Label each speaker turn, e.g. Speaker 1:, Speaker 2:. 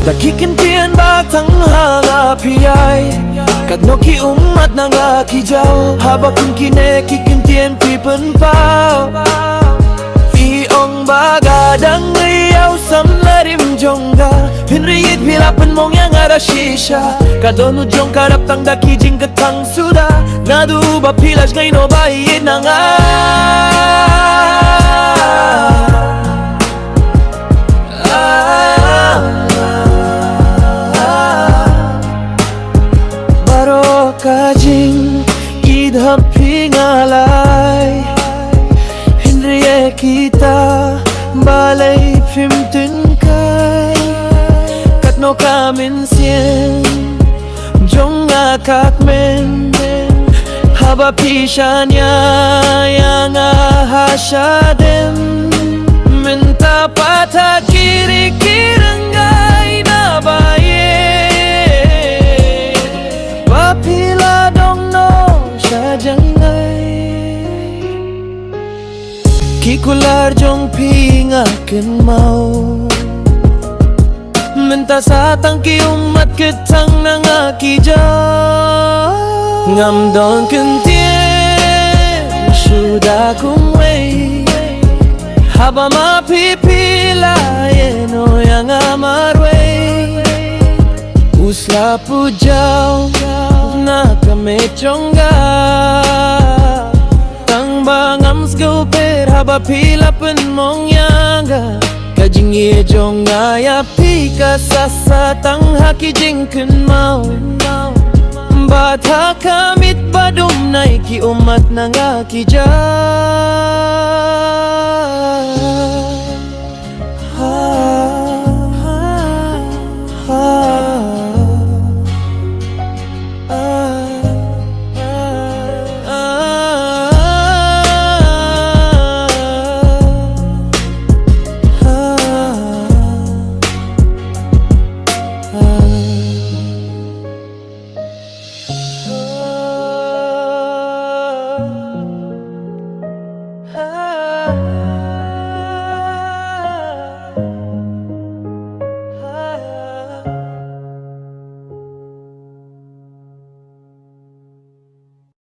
Speaker 1: Nakikintian batang hangapiyay Kadno ki umat nang laki jaw Habak kung kinekikintian pipan pao Iong bagadang ngayaw samlarim jongga Hinriyit pilapan mong yang arashisha Kadonu jong karaptang dakijing katang suda Nadu ba pilas ngay no bayid na nga Kajing idhap pingalay Henry kita balay pimtin kay Katno kamin sien Jong akak men Haba pisha niya yang ahasya dem Minta patah kiri-kirangay na baye Pila dong no siya jangay Kikular jong pingakin mau Minta sa tangki umat kitang nangakija Ngam dong kentien Sudah kung way Haba mapipila Yeno yang amarway Usla pujaw na kami chongga Tang bangam sgupir haba pila pen mong yanga Kajing ye jonga ya pika sasa tang haki jingkin mau Bata kamit badum naiki umat nangaki ja